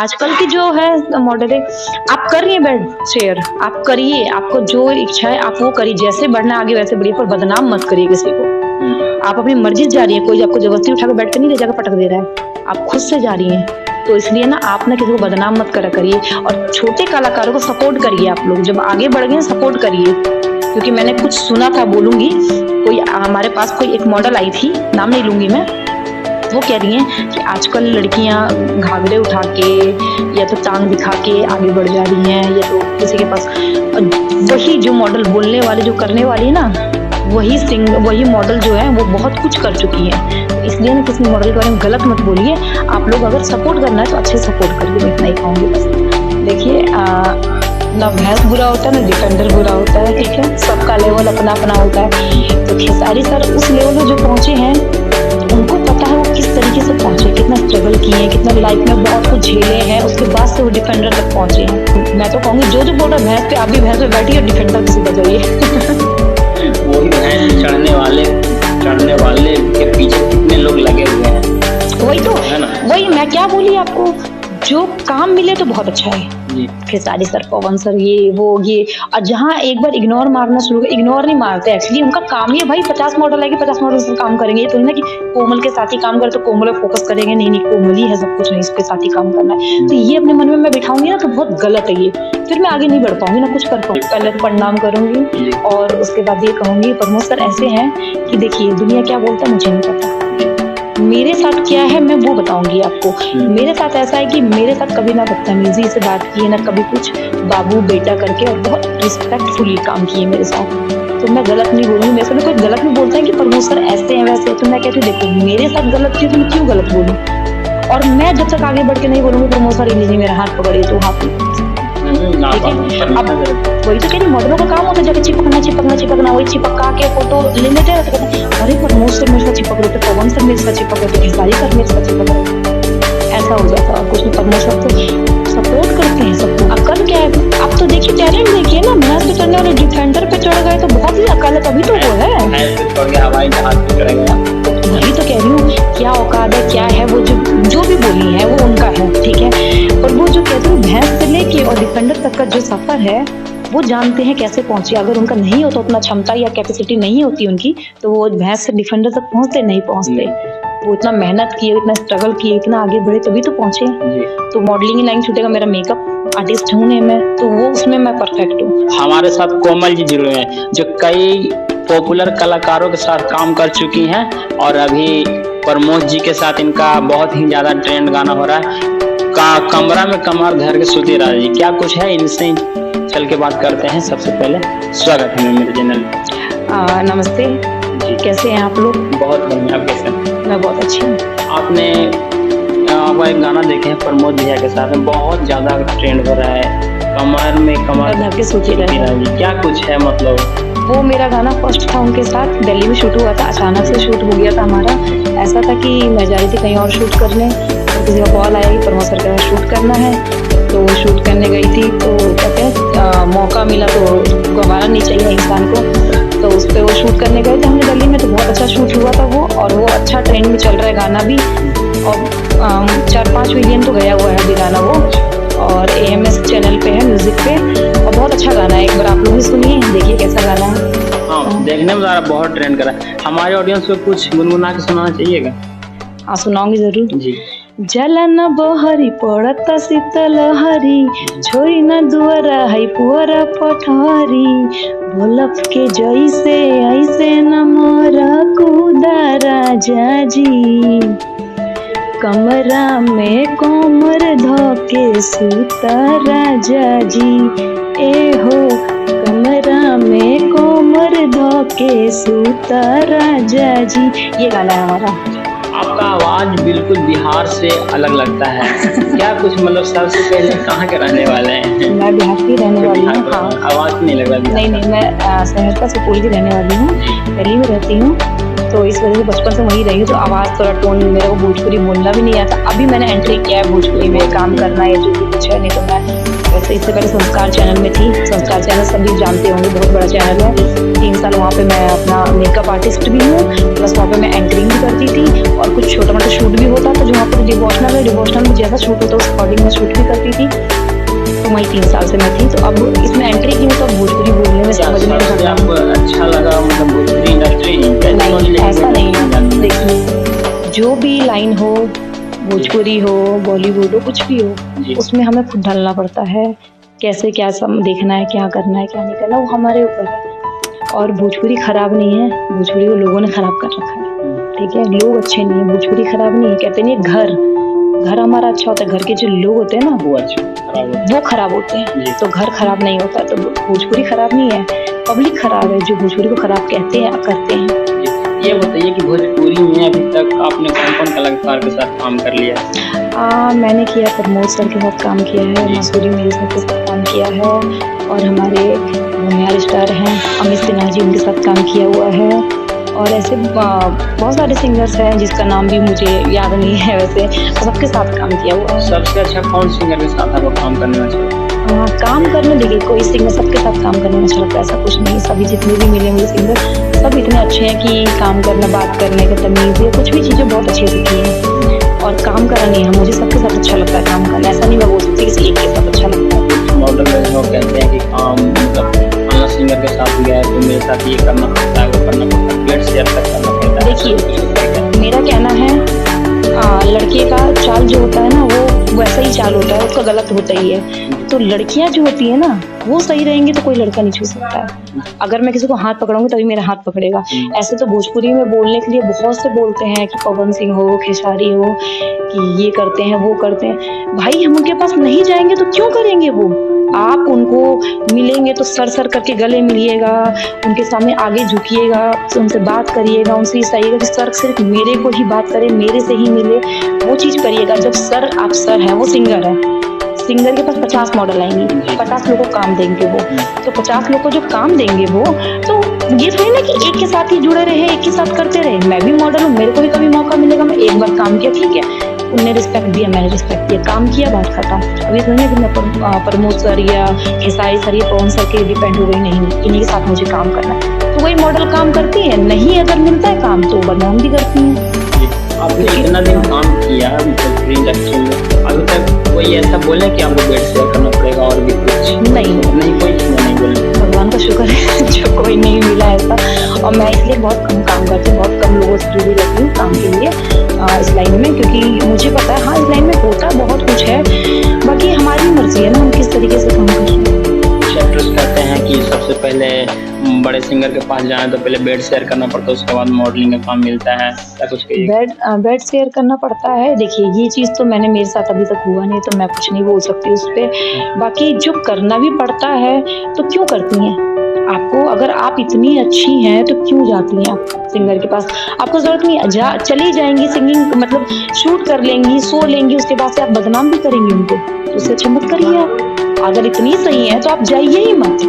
आजकल की जो है मॉडल है, आप कर रही हैं बेड शेयर, आप करिए, आपको जो इच्छा है आप वो करिए, जैसे बढ़ना आगे वैसे बढ़िए, पर बदनाम मत करिए किसी को। आप अपनी मर्जी से जा रही है, कोई आपको जबरदस्ती उठा के बेड पे नहीं ले जाकर पटक दे रहा है, आप खुद से जा रही हैं, तो इसलिए ना आप ना किसी को बदनाम मत करा करिए, और छोटे कलाकारों को सपोर्ट करिए। आप लोग जब आगे बढ़ गए सपोर्ट करिए, क्योंकि मैंने कुछ सुना था, बोलूंगी, कोई हमारे पास कोई एक मॉडल आई थी, नाम नहीं लूंगी मैं, वो कह रही हैं कि आजकल लड़कियां घाघरे उठा के या तो टांग दिखा के आगे बढ़ जा रही हैं, या तो किसी के पास वही जो मॉडल बोलने वाली जो करने वाली है ना, वही मॉडल जो है वो बहुत कुछ कर चुकी है। तो इसलिए ना किसी मॉडल के बारे में गलत मत बोलिए। आप लोग अगर सपोर्ट करना है तो अच्छे सपोर्ट करिए, मैं इतना ही कहूँगी बस। देखिए ना भैंस बुरा होता है ना डिफेंडर बुरा होता है, ठीक है, सबका लेवल अपना अपना होता है। तो खेसारी सर उस लेवल में जो पहुंचे हैं, उनको पता है वो किस तरीके से पहुंचे, कितना स्ट्रगल किए हैं, कितना लाइफ में बहुत कुछ झेले हैं, उसके बाद से वो डिफेंडर तक पहुंचे हैं। मैं तो कहूँगी जो जो बोल रहा है भैंस पे, आप भी भैंस पे बैठिए, डिफेंडर किसी पर जाइए। वही भैंस चढ़ने वाले के पीछे कितने लोग लगे हुए हैं, वही तो है ना। वही मैं क्या बोली आपको, जो काम मिले तो बहुत अच्छा है। खेसारी सर, पवन सर, ये वो ये, और जहाँ एक बार इग्नोर मारना शुरू, इग्नोर नहीं मारते एक्चुअली, उनका काम ही है भाई 50 मॉडल आएगी 50 मॉडल से काम करेंगे। ये तो नहीं ना कि कोमल के साथ ही काम करे तो कोमल पे फोकस करेंगे, नहीं नहीं कोमल ही है सब कुछ, नहीं इसके साथ ही काम करना है। तो ये अपने मन में मैं बिठाऊंगी ना तो बहुत गलत है ये, फिर मैं आगे नहीं बढ़ पाऊंगी ना कुछ कर पाऊंगी। पहले तो प्रणाम करूंगी और उसके बाद ये कहूंगी प्रमोद सर ऐसे हैं कि देखिए दुनिया क्या बोलता है मुझे नहीं पता, मेरे साथ क्या है मैं वो बताऊंगी आपको। मेरे साथ ऐसा है कि मेरे साथ कभी ना बदतमीजी से बात की है, ना कभी कुछ बाबू बेटा करके, और बहुत रिस्पेक्टफुली काम किए मेरे साथ। तो मैं गलत नहीं बोलूंगी, मेरे से कोई गलत नहीं बोलता है कि प्रमोद सर ऐसे हैं वैसे, तो मैं कहती हूँ देखो मेरे साथ गलत किया तो मैं क्यों गलत बोलूँ, और मैं जब तक आगे बढ़ के नहीं बोलूंगी प्रमोद सर लीजिए मेरा हाथ पकड़िए तो हाथ अब वही तो कह रही, मॉडलों का काम होता है जाके चिपकना, वही चिपका के फोटो ले लेते हैं। अरे प्रमोद सर मेरे साथ चिपक रहे थे, पवन सर मेरे साथ चिपक रहे थे, खेसारी सर मेरे साथ चिपक रहे थे, ऐसा हो जाता है। कुछ नहीं, प्रमोद सर तो सपोर्ट करते हैं सबको। अब कर क्या है, अब तो देखिए टैलेंट देखिए ना, भैंस पे चढ़ने वाले डिफेंडर पे चढ़ गए तो बहुत ही अकाल है, तभी तो वो है। वही तो कह रही हूँ, क्या औकात है, क्या है, वो जो भी बोली है वो उनका है, ठीक है। और वो जो कहते हैं भैंस से लेके और डिफेंडर तक का जो सफर है वो जानते हैं कैसे पहुंचे। अगर उनका नहीं होता उतना क्षमता या कैपेसिटी नहीं होती उनकी, तो वो भैंस से डिफेंडर तक नहीं पहुंचते। वो इतना मेहनत किए, इतना स्ट्रगल किए, इतना आगे बढ़े तभी तो पहुंचे। तो मॉडलिंग लाइन छूटेगा, मेरा मेकअप आर्टिस्ट हूँ मैं, तो वो उसमें मैं परफेक्ट हूँ। हमारे साथ कोमल जी जुड़े हैं जो कई पॉपुलर कलाकारों के साथ काम कर चुकी हैं, और अभी प्रमोद जी के साथ इनका बहुत ही ज्यादा ट्रेंड गाना हो रहा है, कमरा में कमर धर के सोती रहा जी। क्या कुछ है, इनसे चल के बात करते हैं। सबसे पहले स्वागत है मेरे चैनल। नमस्ते जी, कैसे हैं आप लोग? बहुत बढ़िया, आप कैसे हैं? मैं बहुत अच्छी हूँ। आपने एक गाना देखे हैं प्रमोद भैया के साथ में, बहुत ज्यादा ट्रेंड हो रहा है, कमर में कमर धर के सोती रहा जी। क्या कुछ है, मतलब वो मेरा गाना फर्स्ट था उनके साथ, दिल्ली में शूट हुआ था, अचानक से शूट हो गया था हमारा। ऐसा था कि मैं जा रही थी कहीं और शूट करने, तो किसी का कॉल आया कि प्रमोद सर का शूट करना है, तो शूट करने गई थी। तो कहते हैं मौका मिला तो गंवाना नहीं चाहिए इंसान को, तो उस पर वो शूट करने गए थे हमने दिल्ली में। तो बहुत अच्छा शूट हुआ था वो, और वो अच्छा ट्रेंड में चल रहा है गाना भी, और 4-5 मिलियन तो गया हुआ है अभी गाना वो, और AMS चैनल पे है, म्यूजिक पे, और बहुत अच्छा गाना है। एक बार आप लोग भी सुनिए, देखिए कैसा गाना है। हाँ, देखने में ज़रा बहुत ट्रेंड करा। हमारे ऑडियंस को कुछ गुनगुना के सुनाना चाहिएगा। हाँ, सुनाऊंगी जरूर जी। जलन बहरी पड़ता शीतल हरी, छोरी न दुआरा है पुअरा पठहरी, भोलप के जैसे ऐसे न मोरा कूदा राजा जी, कमरा में कोमर धोके सूता राजा जी, ए हो कमरा में कोमर धोके सूता राजा जी। ये गाना है हमारा। आपका आवाज बिल्कुल बिहार से अलग लगता है। क्या कुछ मतलब सबसे पहले कहाँ के रहने वाले हैं? मैं बिहार की रहने वाली हूँ। हाँ, आवाज नहीं लग रहा? नहीं, मैं सहरसा सुपौल की रहने वाली हूँ, दिल्ली में रहती हूँ, तो इस वजह से बचपन से वहीं रही हूँ। तो आवाज़ थोड़ा टोन मेरे को भोजपुरी बोलना भी नहीं आता। अभी मैंने एंट्री किया है भोजपुरी में काम करना है, जो अच्छा है। नहीं तो मैं वैसे इससे पहले संस्कार चैनल में थी। संस्कार चैनल सभी जानते होंगे, बहुत बड़ा चैनल है। 3 साल वहाँ पे मैं अपना मेकअप आर्टिस्ट भी हूँ, प्लस वहाँ पे मैं एंकरिंग भी करती थी और कुछ छोटा मोटा शूट भी होता था। जो वहाँ पे डिवोशनल है, डिवोशनल में जैसा शूट होता है उस अकॉर्डिंग मैं शूट भी करती थी। तो वही 3 साल से मैं थी। तो अब इसमें एंट्री की हूँ तो भोजपुरी बोलने में समझने में सबसे आपको अच्छा लगा मतलब भोजपुरी इंडस्ट्री? नहीं, ऐसा नहीं है। देखिए, जो भी लाइन हो, भोजपुरी हो, बॉलीवुड हो, कुछ भी जी। हो, उसमें हमें खुद ढलना पड़ता है। कैसे क्या सम देखना है, क्या करना है, क्या नहीं करना, वो हमारे ऊपर है। और भोजपुरी खराब नहीं है, भोजपुरी को लोगों ने खराब कर रखा है। ठीक है, लोग अच्छे नहीं है, भोजपुरी खराब नहीं है। कहते नहीं घर हमारा अच्छा होता है, घर के जो लोग होते हैं ना वो खराब होते हैं। तो घर खराब नहीं होता। तो भोजपुरी खराब नहीं है, पब्लिक खराब है जो भोजपुरी को खराब कहते हैं, करते हैं। ये बताइए कि भोजपुरी में अभी तक आपने कौन-कौन कलाकार के साथ काम कर लिया है? मैंने किया, प्रमोद सर के साथ काम किया है, मसूरी मेरे सर के साथ काम किया है, और हमारे भूमिहार स्टार हैं अमित सिन्हा जी, उनके साथ काम किया हुआ है। और ऐसे बहुत सारे सिंगर्स हैं जिसका नाम भी मुझे याद नहीं है, वैसे सबके साथ काम किया हुआ है। सबसे अच्छा कौन सिंगर के साथ आपको काम करने में अच्छा लगता है? काम करने देखिए, कोई सिंगर सबके साथ काम करने में अच्छा लगता है, ऐसा कुछ नहीं। सभी जितने भी मिले मुझे सिंगर, सब इतने अच्छे हैं कि काम करना, बात करने का तमीज़ या कुछ भी चीज़ें बहुत अच्छी सीखी हैं। और काम करना नहीं है, मुझे सबके साथ अच्छा लगता है काम करना। ऐसा नहीं मैं बोल सकती किसी एक के साथ अच्छा लगता है। मॉडल में लोग कहते हैं कि काम मतलब फलाना सिंगर के साथ गया तो मेरे साथ ये करना पड़ता है, वो करना पड़ता है, प्लेट शेयर करना पड़ता है। देखिए, मेरा कहना है लड़के का चाल जो होता है ना वो वैसा ही चाल होता है, उसका गलत होता ही है। तो लड़कियां जो होती है ना वो सही रहेंगी तो कोई लड़का नहीं छू सकता है। अगर मैं किसी को हाथ पकड़ूंगी तभी मेरा हाथ पकड़ेगा। ऐसे तो भोजपुरी में बोलने के लिए बहुत से बोलते हैं कि पवन सिंह हो, खेसारी हो, कि ये करते हैं वो करते हैं। भाई हम उनके पास नहीं जाएंगे तो क्यों करेंगे वो? आप उनको मिलेंगे तो सर करके गले मिलिएगा, उनके सामने आगे झुकिएगा, उनसे बात करिएगा, उनसे ये चाहिएगा कि सर सिर्फ मेरे को ही बात करे, मेरे से ही मिले, वो चीज़ करिएगा। जब सर आप सर हैं, वो सिंगर है, सिंगर के पास 50 मॉडल आएंगे, 50 लोगों को काम देंगे वो। तो 50 लोग को जो काम देंगे वो, तो ये थोड़ी ना कि एक के साथ ही जुड़े रहे, एक के साथ करते रहे। मैं भी मॉडल हूँ, मेरे को भी कभी मौका मिलेगा, मैं एक बार काम किया, ठीक है, उनने रिस्पेक्ट दिया, मैंने रिस्पेक्ट दिया, काम किया, बात खत्म। अभी थोड़ी ना कि मैं प्रमोद सर या खेसारी सर या पवन सर के डिपेंड हो गई, नहीं, इन्हीं के साथ मुझे काम करना है। तो वही मॉडल काम करती है, नहीं अगर मिलता है काम तो बदनाम भी करती हैं। आपने इतना दिन काम किया भोजपुरी इंडस्ट्री में, अभी तक कोई ऐसा बोले कि आपको बेड शेयर करना पड़ेगा और भी कुछ? नहीं, कोई चीज़ नहीं बोले। भगवान का शुक्र है जो कोई नहीं मिला ऐसा। और मैं इसलिए बहुत कम काम करती हूँ, बहुत कम लोगों से जुड़ी रहती हूँ काम के लिए इस लाइन में, क्योंकि मुझे पता है हाँ इस लाइन में होता बहुत कुछ है, बाकी हमारी मर्जी है ना हम किस तरीके से काम कर रहे हैं। एक्ट्रेस कहते हैं कि सबसे पहले बड़े सिंगर के पास जाए तो पहले बेड शेयर करना पड़ता है, उसके बाद मॉडलिंग का काम मिलता है, क्या कुछ कहिए? बेड शेयर करना पड़ता है। देखिए ये चीज़ तो मैंने, मेरे साथ अभी तक हुआ नहीं, तो मैं कुछ नहीं बोल सकती उस पर। बाकी जो करना भी पड़ता है तो क्यों करती हैं आपको? अगर आप इतनी अच्छी हैं तो क्यों जाती हैं आप सिंगर के पास? आपको जरूरत नहीं है, चली जाएंगी, सिंगिंग मतलब शूट कर लेंगी, सो लेंगी, उसके बाद से आप बदनाम भी करेंगी उनको, तो उससे अच्छा मत करिए आप। अगर इतनी सही है तो आप जाइए ही मत।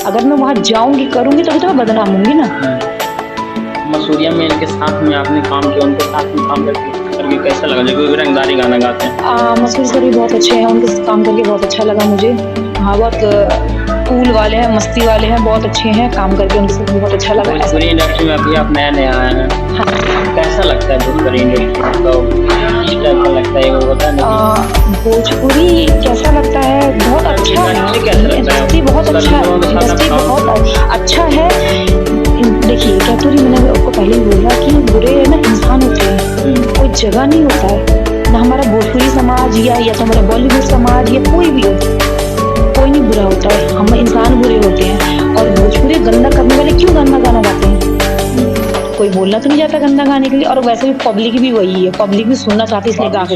अगर मैं वहाँ जाऊंगी करूंगी तभी तो मैं बदनाम होंगी ना। मसूरिया में इनके साथ में आपने काम किया, उनके साथ में काम करके कैसा लगा? जो रंगदारी गाना गाते हैं मसूरी सर भी बहुत अच्छे हैं, उनके साथ काम करके बहुत अच्छा लगा मुझे। हाँ, बहुत कूल वाले हैं, मस्ती वाले हैं, बहुत अच्छे हैं, काम करके उनके साथ बहुत अच्छा लगा। भोजपुरी इंडस्ट्री में अभी आप नया आए हैं, हाँ, कैसा लगता है भोजपुरी इंडस्ट्री? तो किस टाइप का लगता है वो बता नहीं? भोजपुरी कैसा लगता है? बहुत अच्छा है, इंडस्ट्री बहुत अच्छा है, इंडस्ट्री बहुत अच्छा है। देखिए कैतुरी, मैंने आपको पहले ही बोला कि बुरे ना इंसान होते हैं, कोई जगह नहीं होता है ना हमारा भोजपुरी समाज या तो हमारा बॉलीवुड समाज या कोई भी हो, कोई नहीं बुरा होता है, हम इंसान बुरे होते हैं। और भोजपुरी गंदा करने वाले क्यों गंदा गाना गाते हैं? कोई बोलना तो नहीं जाता गंदा गाने के लिए। और वैसे भी पब्लिक भी वही है, पब्लिक भी सुनना चाहती है इसलिए गा के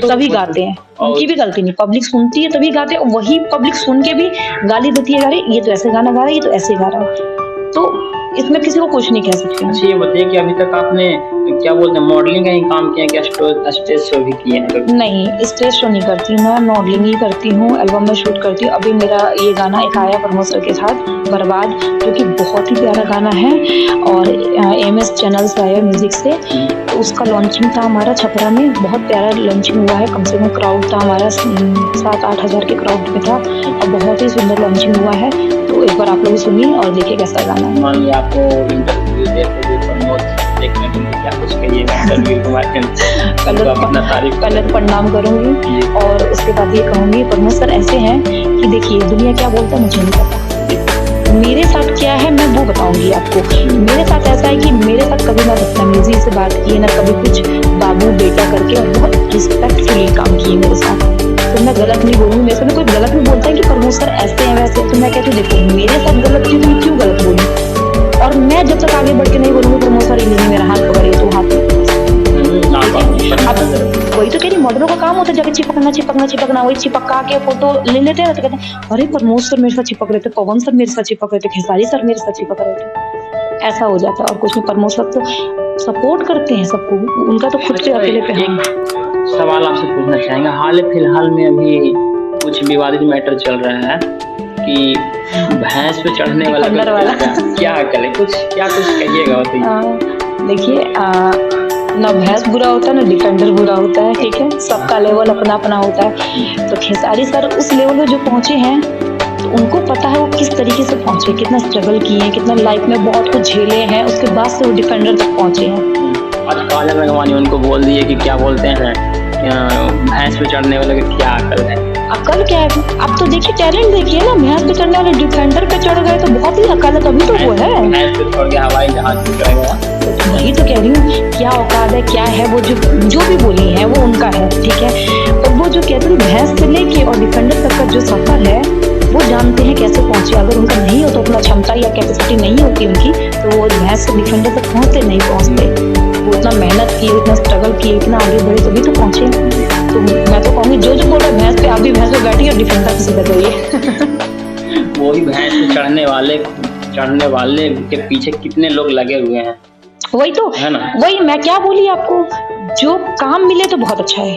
तभी गाते हैं, उनकी भी गलती नहीं, पब्लिक सुनती है तभी गाते हैं। वही पब्लिक सुन के भी गाली देती है, अरे ये तो ऐसे गाना गा रहा है, ये तो ऐसे गा रहा है। तो इसमें किसी को कुछ नहीं कह सकते। अच्छा ये बताइए कि अभी तक आपने क्या बोलते हैं, मॉडलिंग का ही काम किया, क्या स्टेज शो भी किए हैं कभी? नहीं, स्टेज शो नहीं करती मैं, मॉडलिंग ही करती हूँ, एल्बम में शूट करती हूँ। अभी मेरा ये गाना एक आया प्रमोद सर के साथ, बर्बाद, जो कि बहुत ही प्यारा गाना है और एमएस चैनल से आया म्यूजिक से। तो उसका लॉन्चिंग था हमारा छपरा में, बहुत प्यारा लॉन्चिंग हुआ है। कम से कम क्राउड था हमारा 7-8 हज़ार के क्राउड में था और बहुत ही सुंदर लॉन्चिंग हुआ है। तो एक बार आप लोग सुनिए और देखिए कैसा गाना है। मान लिया आपको इंटरव्यू देते हुए प्रमोद देखने को मिले, क्या कुछ कहिएगा इंटरव्यू के माध्यम से? अपना तारीफ पहले तो प्रणाम करूंगी और उसके बाद ये कहूंगी प्रमोद सर ऐसे हैं कि देखिए दुनिया क्या बोलता है मुझे नहीं पता, मेरे साथ क्या है मैं वो बताऊंगी आपको। मेरे साथ ऐसा है कि मेरे साथ कभी ना बदतमीजी से बात की, ना कभी कुछ बाबू बेटा करके, और बहुत रिस्पेक्टफुली काम किए मेरे साथ। तो मैं गलत नहीं बोलूँगी, मेरे से कोई गलत नहीं बोलता है कि प्रमोद सर ऐसे हैं वैसे हैं, तो मैं कहती हूँ देखो मेरे साथ गलत की तो मैं क्यों गलत बोलूँ। और मैं जब तक आगे बढ़ के नहीं बोलूँगी प्रमोद सर इन्होंने मेरा हाथ पकड़िए तो हाथ वही तो कह रही, मॉडलों का काम होता है जाके चिपकना, वही चिपका के फोटो ले लेते हैं तो कहते हैं अरे प्रमोद सर मेरे साथ चिपक रहे थे, पवन सर मेरे साथ चिपक रहे थे, खेसारी सर मेरे साथ चिपक रहे थे। ऐसा हो जाता है और कुछ नहीं। प्रमोद सर तो सपोर्ट करते हैं सबको, उनका तो खुद से अकेले पे। एक सवाल आपसे पूछना चाहेंगे, हाल फिलहाल में अभी कुछ विवादित मैटर चल रहा है कि भैंस पे चढ़ने वाला क्या करे, कुछ कहिएगा? देखिए ना भैंस बुरा होता है ना डिफेंडर बुरा होता है, ठीक है, सबका लेवल अपना अपना होता है। तो खेसारी सर उस लेवल पे जो पहुंचे हैं तो उनको पता है वो किस तरीके से पहुंचे, कितना स्ट्रगल किए हैं, कितना लाइफ में बहुत कुछ झेले हैं, उसके बाद से वो डिफेंडर तक पहुंचे हैं। आज काजल रंगवानी उनको बोल दिए कि क्या बोलते हैं भैंस पे चढ़ने वाले का क्या अकल है? अकल क्या है? अब तो देखिए टैलेंट देखिए ना, भैंस पे चढ़ने वाले डिफेंडर पे चढ़ गए तो बहुत ही अकल है, तभी तो वो है। भैंस पे छोड़ के हवाई जहाज पे चढ़ गया, वही तो कह रही हूँ, क्या औकात है, क्या है वो, जो भी बोली है वो उनका है, ठीक है। और वो जो कहते हैं भैंस से लेके और डिफेंडर तक का जो सफर है वो जानते हैं कैसे पहुंचे। अगर उनका नहीं हो तो अपना क्षमता या कैपेसिटी नहीं होती उनकी तो वो भैंस से डिफेंडर तक पहुंचते नहीं पहुंचते। वो इतना मेहनत किए, इतना स्ट्रगल किए, इतना आगे बढ़े तभी तो पहुंचे। तो मैं तो कहूँगी जो बोल रहा है भैंस पे, आप भी भैंस पे बैठिए और डिफेंडर से सीधा जाइए। वही भैंस पे चढ़ने वाले के पीछे कितने लोग लगे हुए हैं, वही तो है ना। वही मैं क्या बोली आपको, जो काम मिले तो बहुत अच्छा है।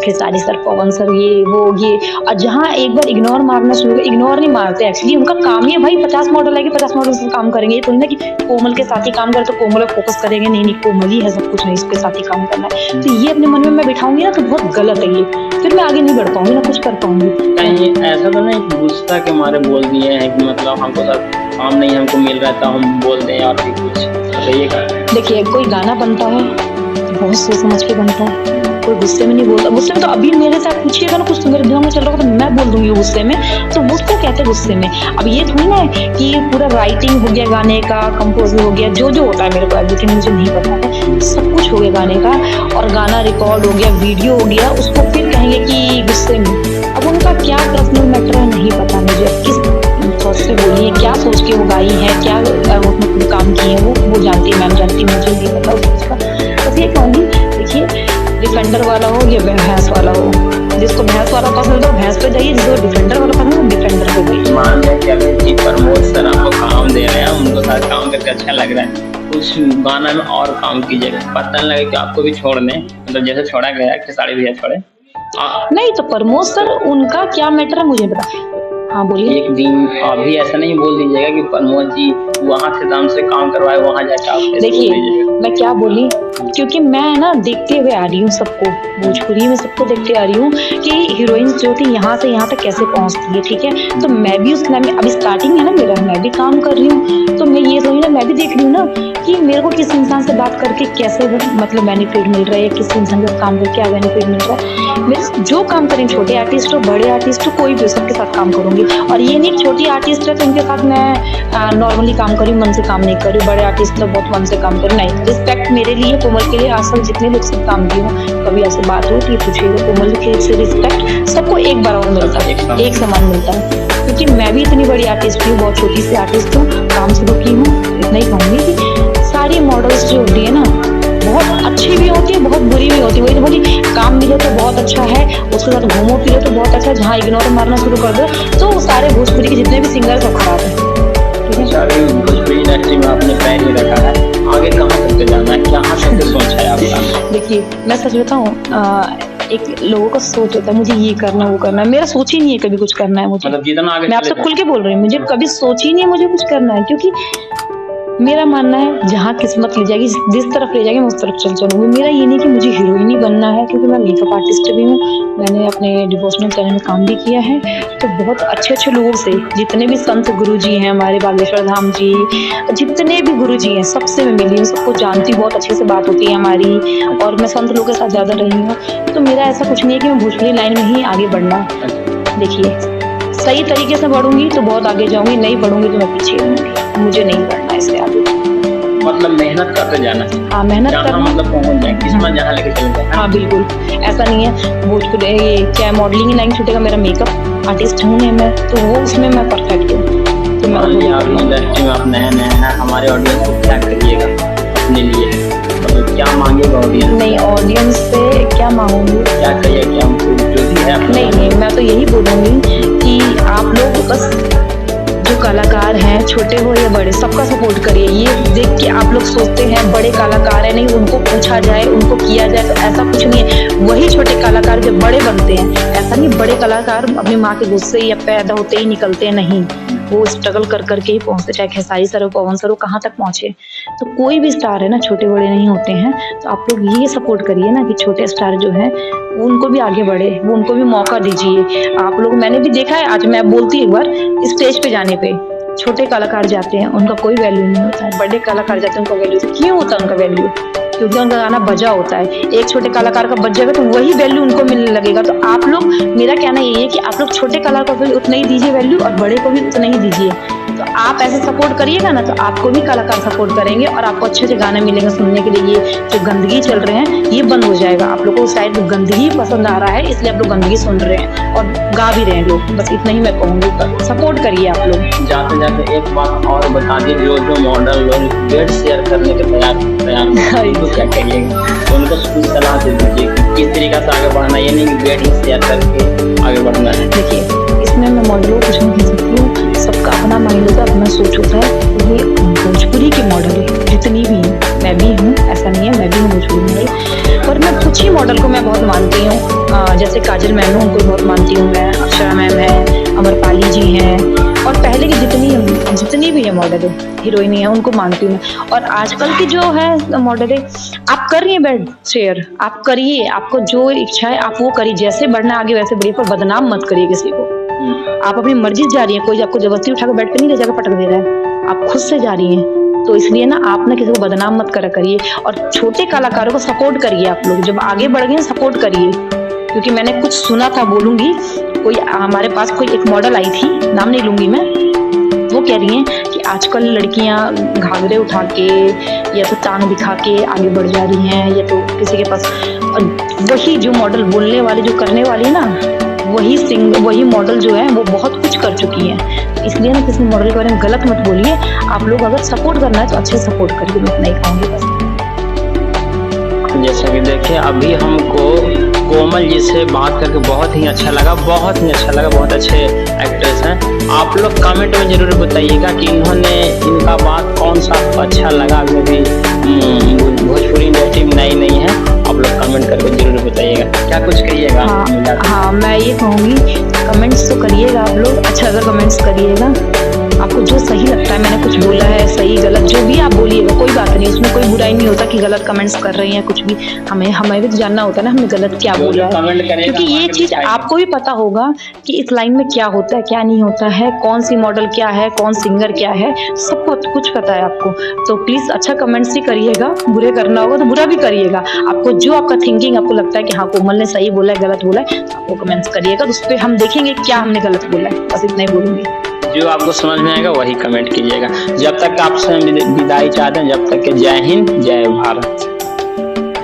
खेसारी सर, पवन सर, ये वो ये, और जहाँ एक बार इग्नोर मारना शुरू, इग्नोर नहीं मारते एक्चुअली, उनका काम ही है भाई 50 मॉडल है कि 50 मॉडल से काम करेंगे। ये तो नहीं ना कि कोमल के साथ ही काम करे तो कोमल पे फोकस करेंगे, नहीं कोमल ही है सब कुछ, नहीं इसके साथ ही काम करना है। तो ये अपने मन में मैं बिठाऊंगी ना तो बहुत गलत है ये, फिर मैं आगे नहीं बढ़ पाऊंगी ना कुछ कर पाऊंगी। कहीं ऐसा तो नहीं गुस्सा के मारे बोल दिए हैं कि मतलब हमको काम नहीं हमको मिल रहा था हम बोल दें और भी कुछ बताइएगा? देखिए कोई गाना बनता है बहुत सोच समझ के बनता है, कोई गुस्से में नहीं बोलता। गुस्से में तो अभी मेरे साथ पूछिएगा ना, कुछ मेरे दिमाग में चल रहा होगा तो मैं बोल दूंगी गुस्से में, तो उसको कहते हैं गुस्से में। अब ये थोड़ी ना है कि पूरा राइटिंग हो गया गाने का, कंपोजिंग हो गया, जो होता है मेरे को एवरीथिंग मुझे नहीं पता है, सब कुछ हो गया गाने का, और गाना रिकॉर्ड हो गया, वीडियो हो गया, उसको फिर कहेंगे कि गुस्से में। अब उनका क्या पर्सनल मैटर है नहीं पता मुझे, किस सोच से बोली है, क्या सोच के वो गाई है, क्या काम किए हैं वो जानती है, मैम जानती है, मुझे नहीं पता उस चीज़ का। बस ये कहूँगी देखिए डिफेंडर वाला हो या भैंस वाला हो, जिसको भैंस वाला पसंद हो भैंस पे जाइए, जिसको डिफेंडर वाला पसंद हो डिफेंडर पे जाइए। मान लिया कि अभी प्रमोद सर आपको काम दे रहे हैं, उनको साथ काम करके अच्छा लग रहा है, कुछ गाना में और काम कीजिएगा, पता नहीं लगे कि आपको भी छोड़ दें, मतलब जैसे छोड़ा गया खेसारी भैया छोड़े नहीं। तो प्रमोद सर उनका क्या मैटर है मुझे पता। हाँ बोलिए। एक दिन अभी ऐसा नहीं बोल दीजिएगा कि प्रमोद जी वहाँ से दाम से काम करवाए, वहाँ जाके आप देखिए मैं क्या बोली, क्योंकि मैं ना देखते हुए आ रही हूँ सबको, भोजपुरी में सबको देखते आ रही हूँ कि हीरोइंस जो थी यहाँ से यहाँ तक कैसे पहुँचती है, ठीक है। तो मैं भी उस लाइन में अभी स्टार्टिंग है ना मेरा, मैं भी काम कर रही हूँ, तो मैं ये सोची ना, मैं भी देख रही हूँ ना कि मेरे को किस इंसान से बात करके कैसे मतलब बेनिफिट मिल रहा है, किस इंसान के काम करके क्या बेनिफिट मिल रहा है। मेरे जो काम करेंगे, छोटे आर्टिस्ट हो बड़े आर्टिस्ट हो, कोई भी सबके साथ काम करूँगी। और ये नहीं छोटी आर्टिस्ट है तो उनके साथ मैं नॉर्मली काम करूँ, मन से काम नहीं करूँ, बड़े आर्टिस्ट तो बहुत मन से काम करूँ, नहीं। रिस्पेक्ट मेरे लिए, कोमल के लिए, आजकल जितने लोग से काम किए हो, कभी ऐसे बात हो तो ये पूछिएगा, कोमल के से रिस्पेक्ट सबको एक बार और मिलता है, एक समान मिलता है। क्योंकि मैं भी इतनी बड़ी आर्टिस्ट हूँ, बहुत छोटी सी आर्टिस्ट हूँ, काम शुरू की हूँ, इतना ही कहूँगी कि सारी मॉडल्स जो होती है ना बहुत अच्छी भी होती है, बहुत बुरी भी होती है। वही तो बोली, काम मिले तो बहुत अच्छा है, उसके साथ घूमो फिरो तो बहुत अच्छा है, जहाँ इग्नोर मारना शुरू कर दो तो सारे भोजपुरी के जितने भी सिंगर सब खराब है, ठीक है। अच्छा अभी भोजपुरी इंडस्ट्री में आपने पैर ही रखा है, आगे कहाँ तक के जाना है, कहाँ तक के सोच है आपका? देखिए मैं सच बताऊं, एक लोगों का सोच होता है मुझे ये करना है वो करना है, मेरा सोच ही नहीं है कभी कुछ करना है मुझे। मतलब जितना आगे मैं आपसे चले खुल के बोल रही हूँ, मुझे कभी सोच ही नहीं है मुझे कुछ करना है, क्योंकि मेरा मानना है जहाँ किस्मत ले जाएगी, जिस तरफ ले जाएगी मैं उस तरफ चल चलूंगी। मेरा ये नहीं कि मुझे हीरोइन ही बनना है, क्योंकि मैं मेकअप आर्टिस्ट भी हूँ, मैंने अपने डिवोशनल चैनल में काम भी किया है। तो बहुत अच्छे अच्छे लोगों से, जितने भी संत गुरु जी हैं हमारे बागेश्वर धाम जी, जितने भी गुरु जी हैं सबसे मैं मिली हूँ, सबको जानती हूँ, बहुत अच्छे से बात होती है हमारी, और मैं संत लोगों के साथ ज़्यादा रही हूँ। तो मेरा ऐसा कुछ नहीं है कि मैं भोजपुरी लाइन में ही आगे बढ़ना है। देखिए सही तरीके से बढ़ूंगी तो बहुत आगे जाऊंगी, नहीं बढ़ूंगी तो मैं पीछे रहूंगी, मुझे नहीं बढ़ना इससे आगे। मतलब मेहनत करते जाना है। हाँ मेहनत जहाँ करना, मतलब पहुँच जाए, किस्मत जहाँ लेके चले जाए। हाँ बिल्कुल, ऐसा नहीं है भोजपुरी ये क्या मॉडलिंग लाइन छूटेगा, मेरा मेकअप आर्टिस्ट हूँ नहीं मैं, तो वो उसमें मैं परफेक्ट हूँ। तो मैं इंडस्ट्री में आप नया नया है, हमारे ऑडियंस को क्या करिएगा अपने लिए, मतलब क्या मांगेगा ऑडियंस? नहीं, ऑडियंस से क्या मांगूंगी, क्या कहिए, क्या जो भी है नहीं, मैं तो यही बोलूंगी कि आप लोग बस जो कलाकार हैं, छोटे हो या बड़े, सबका सपोर्ट करिए। ये देख के आप लोग सोचते हैं बड़े कलाकार है, नहीं उनको पूछा जाए, उनको किया जाए, तो ऐसा कुछ नहीं है। वही छोटे कलाकार जब बड़े बनते हैं, ऐसा नहीं बड़े कलाकार अपनी माँ के गुस्से या पैदा होते ही निकलते हैं, नहीं, वो स्ट्रगल कर करके ही पहुंचते, चाहे खेसारी सर हो, पवन सर हो, कहाँ तक पहुंचे। तो कोई भी स्टार है ना, छोटे बड़े नहीं होते हैं। तो आप लोग ये सपोर्ट करिए ना कि छोटे स्टार जो हैं उनको भी आगे बढ़े, वो उनको भी मौका दीजिए। आप लोग, मैंने भी देखा है, आज मैं बोलती एक बार, स्टेज पे जाने पे छोटे कलाकार जाते हैं उनका कोई वैल्यू नहीं होता है, बड़े कलाकार जाते हैं उनका वैल्यू। क्यों होता है उनका वैल्यू? क्योंकि उनका गाना बजा होता है। एक छोटे कलाकार का बज जाएगा तो वही वैल्यू उनको मिलने लगेगा। तो आप लोग, मेरा कहना यही है कि आप लोग छोटे कलाकार को भी उतना ही दीजिए वैल्यू, और बड़े को भी उतना ही दीजिए। तो आप ऐसे सपोर्ट करिएगा ना, तो आपको भी कलाकार सपोर्ट करेंगे, और आपको अच्छे अच्छे गाने मिलेंगे सुनने के लिए। ये जो गंदगी चल रहे हैं ये बंद हो जाएगा। आप लोगों को शायद गंदगी पसंद आ रहा है, इसलिए आप लोग गंदगी सुन रहे हैं और गा भी रहे हैं लोग। बस इतना ही मैं कहूँगी, सपोर्ट करिए आप लोग। जाते जाते एक बात और बता दी, जो मॉडल लोग बेड शेयर करने के तैयार उनको क्या करिएगा, तो उनको कुछ सलाह दे दीजिए किस तरीके से आगे बढ़ना, ये नहीं कि बेड ही शेयर करके आगे बढ़ना है। देखिए इसमें मैं मॉडलों को कुछ नहीं कह सकती हूँ, सबका अपना माइंड होता है, अपना सोच होता है। ये भोजपुरी के मॉडल है जितनी भी हैं, मैं भी हूँ, ऐसा नहीं है, मैं भी हूँ भोजपुरी मॉडल, पर मैं कुछ ही मॉडल को मैं बहुत मानती हूँ। जैसे काजल मैम है, उनको बहुत मानती हूँ मैं, अक्षरा मैम है, अमरपाली जी हैं, और पहले की जितनी भी है मॉडल हीरोइन है उनको मानती हूँ मैं। और आजकल की जो है मॉडल है, आप कर रही है बेड शेयर, आप करिए, आपको जो इच्छा है आप वो करिए, जैसे बढ़ना आगे वैसे बढ़िए, पर बदनाम मत करिए किसी को। आप अपनी मर्जी से जा रही है, कोई आपको जबरदस्ती उठाकर बेड पे नहीं ले जाकर पटक दे रहा है, आप खुद से जा रही हैं। तो इसलिए ना आप ना किसी को बदनाम मत करा करिए, और छोटे कलाकारों को सपोर्ट करिए। आप लोग जब आगे बढ़ गए सपोर्ट करिए, क्योंकि मैंने कुछ सुना था, बोलूंगी, कोई हमारे पास कोई एक मॉडल आई थी, नाम नहीं लूंगी मैं, वो कह रही हैं कि आजकल लड़कियां घाघरे उठा के या तो टांग दिखा के आगे बढ़ जा रही हैं, या तो किसी के पास, वही जो मॉडल बोलने वाली जो करने वाली है ना, वही मॉडल जो है वो बहुत कुछ कर चुकी है। इसलिए ना किसी मॉडल के बारे में गलत मत बोलिए। आप लोग अगर सपोर्ट करना है तो अच्छे सपोर्ट करिए, मैं नहीं कहूँगी बस। जैसा कि देखिए अभी हमको कोमल जी से बात करके बहुत ही अच्छा लगा, बहुत अच्छे एक्ट्रेस हैं। आप लोग कमेंट में जरूर बताइएगा कि इनका बात कौन सा अच्छा लगा। अभी भी भोजपुरी इंडस्ट्री में नई है, आप लोग कमेंट करके जरूर बताइएगा। क्या कुछ कहिएगा? हाँ मैं ये कहूँगी, कमेंट्स तो करिएगा आप लोग, अच्छा अगर कमेंट्स करिएगा, आपको जो सही लगता है, मैंने कुछ बोला है सही गलत जो भी आप बोलिएगा, कोई बात नहीं, उसमें कोई बुराई नहीं होता कि गलत कमेंट्स कर रही हैं कुछ भी। हमें भी तो जानना होता है ना हमने गलत क्या बोला है, क्योंकि ये चीज आपको भी पता होगा कि इस लाइन में क्या होता है क्या नहीं होता है, कौन सी मॉडल क्या है, कौन सिंगर क्या है, सबको कुछ पता है आपको। तो प्लीज अच्छा कमेंट्स ही करिएगा, बुरे करना होगा तो बुरा भी करिएगा। आपको जो आपका थिंकिंग आपको लगता है कि हाँ कोमल ने सही बोला है गलत बोला है, आपको कमेंट्स करिएगा, तो उस पर हम देखेंगे क्या हमने गलत बोला है, बस इतना ही बोलूंगी। जो आपको समझ में आएगा वही कमेंट कीजिएगा। जब तक आपसे विदाई चाहते हैं, जब तक के जय हिंद जय भारत।